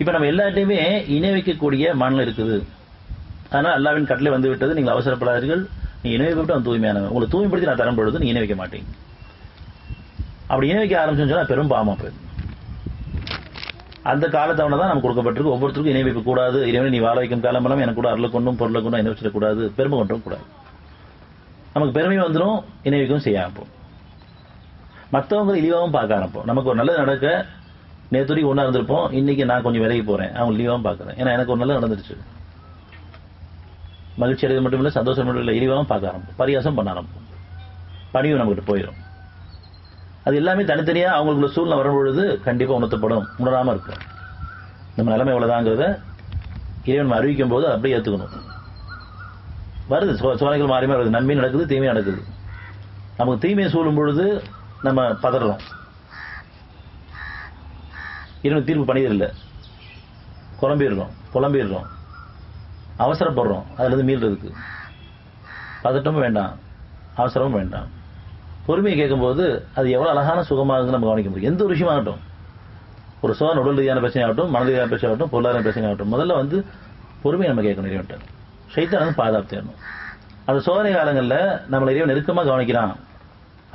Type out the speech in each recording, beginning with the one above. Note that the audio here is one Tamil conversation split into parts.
இப்ப நம்ம எல்லாத்தையுமே இணை வைக்கக்கூடிய மனநிலை இருக்குது. அதனால அல்லாஹ்வின் கட்டளை வந்து விட்டது, நீங்கள் அவசரப்படாதீர்கள், நீ இணை வைக்கப்பட்டு அவன் தூய்மையானவன், உங்களை தூய்மைப்படுத்தி நான் தரும் பொழுது நீ இணை வைக்க மாட்டீங்க. அப்படி இணை வைக்க ஆரம்பிச்சோன்னு சொன்னா பெரும் பாவமா போயிடும். அந்த காலத்தவனை தான் நமக்கு கொடுக்கப்பட்டிருக்கு. ஒவ்வொருத்தருக்கும் இணை வைக்க கூடாது, இறைவனை நீ வாழ வைக்கும் காலமெல்லாம் எனக்கு கூட அருளை கொண்டும் பொருளை கொண்டும் இணை வச்சிடக்கூடாது, பெருமை கொண்டும் கூடாது. நமக்கு பெருமை வந்துடும், இணை வைக்கவும் செய்ய ஆரம்பிப்போம். மற்றவங்க இழிவாகவும் பார்க்க ஆரம்பிப்போம். நமக்கு ஒரு நல்லது நடக்க நேற்று ஒன்றா இருந்திருப்போம், இன்னைக்கு நான் கொஞ்சம் விலகி போறேன், அவங்க இழிவாகவும் பார்க்குறேன். ஏன்னா எனக்கு ஒரு நல்லது நடந்துருச்சு. மகிழ்ச்சி அடைவது மட்டும் இல்லை, சந்தோஷம் மட்டும் இல்லை, இழிவாகவும் பார்க்க ஆரம்பிப்போம், பரியாசம் பண்ண ஆரம்பிப்போம், பணிவு நம்மகிட்ட போயிடும். அது எல்லாமே தனித்தனியாக அவங்களுக்குள்ள சூழ்நிலை வரும்பொழுது கண்டிப்பாக உணர்த்தப்படும். உணராமல் இருக்கும். நம்ம நிலைமை எவ்வளவுதாங்கிறத இறைவன் அறிவிக்கும் போது அப்படியே ஏற்றுக்கணும். வருது சோதனைகள் மாறி வருது, நன்மை நடக்குது, தீமை நடக்குது. நமக்கு தீமையை சூழும் பொழுது நம்ம பதறோம், இறைவன் தீர்ப்பு பண்ணியதில்லை, புலம்பிடுறோம், அவசரப்படுறோம். அதுல இருந்து மீள்றதுக்கு பதட்டமும் வேண்டாம், அவசரமும் வேண்டாம். பொறுமையை கேட்கும்போது அது எவ்வளவு அழகான சுகமாக இருக்குன்னு நம்ம கவனிக்க முடியும். எந்த ஒரு விஷயமாகட்டும், ஒரு சோதனை உடல் ரீதியான பிரச்சனை ஆகட்டும், மன ரீதியான பிரச்சனை ஆகட்டும், பொருளாதார பிரச்சனை ஆகட்டும், முதல்ல வந்து பொறுமையை நம்ம கேட்கணும். இறைவன் ஷைத்தான் பாதுகாப்பு தேடணும். அந்த சோதனை காலங்களில் நம்மளை இறைவன் நெருக்கமாக கவனிக்கிறான்,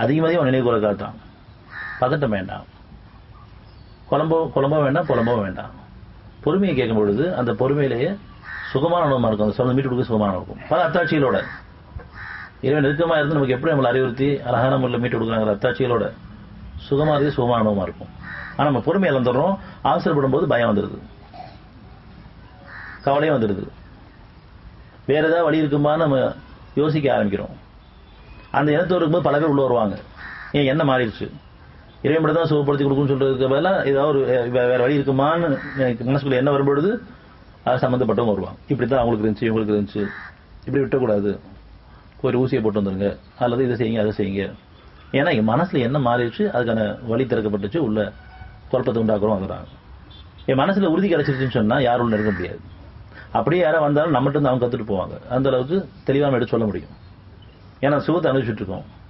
அதிகமாக அவன் நினைவு கூற காட்டான். பதட்டம் வேண்டாம், குழம்போ வேண்டாம், புலம்போ வேண்டாம். பொறுமையை கேட்கும் பொழுது அந்த பொறுமையிலேயே சுகமான அனுபவமாக இருக்கும். அந்த சொந்த மீட்டு கொடுக்க சுகமான இருக்கும். பல அத்தாட்சிகளோட இறைவன் நெருக்கமாக இருந்து நமக்கு எப்படி நம்மளை அறிவுறுத்தி அழகான முறையில் மீட்டு கொடுக்குறாங்கிற அத்தாட்சிகளோட சுகமாக சுகமான அனுபவமாக இருக்கும். ஆனால் நம்ம பொறுமையை இழந்துடுறோம். அவசரப்படும் போது பயம் வந்துடுது, கவலையும் வந்துடுது, வேற ஏதாவது வழி இருக்குமான்னு நம்ம யோசிக்க ஆரம்பிக்கிறோம். அந்த எண்ணத்தோடு இருக்கும்போது பல பேர் உள்ள வருவாங்க. ஏன் என்ன மாறிடுச்சு, இறைவன் மட்டும் தான் சுகப்படுத்தி கொடுக்குன்னு சொல்றதுக்கு பதிலாக ஏதாவது ஒரு வேற வழி இருக்குமான்னு மனசுக்குள்ள என்ன வரும்பொழுது அது சம்மந்தப்பட்டவங்க வருவாங்க. இப்படித்தான் அவங்களுக்கு இருந்துச்சு, இவங்களுக்கு இருந்துச்சு, இப்படி விட்டக்கூடாது, ஒரு ஊசியை போட்டு வந்துருங்க, அல்லது இதை செய்யுங்க அதை செய்யுங்க. ஏன்னா என் மனசுல என்ன மாறிடுச்சு, அதுக்கான வழி திறக்கப்பட்டுச்சு, உள்ள குழப்பத்தை உண்டாக்குறோம். அதுதான் என் மனசுல உறுதி கிடைச்சிருச்சுன்னு சொன்னா யாரும் உள்ள இருக்க முடியாது. அப்படியே யாரும் வந்தாலும் நம்மகிட்ட இருந்து அவங்க கத்துட்டு போவாங்க. அந்த அளவுக்கு தெளிவாக எடுத்து சொல்ல முடியும். ஏன்னா சுகத்தை அனுபவிச்சுட்டு இருக்கோம்.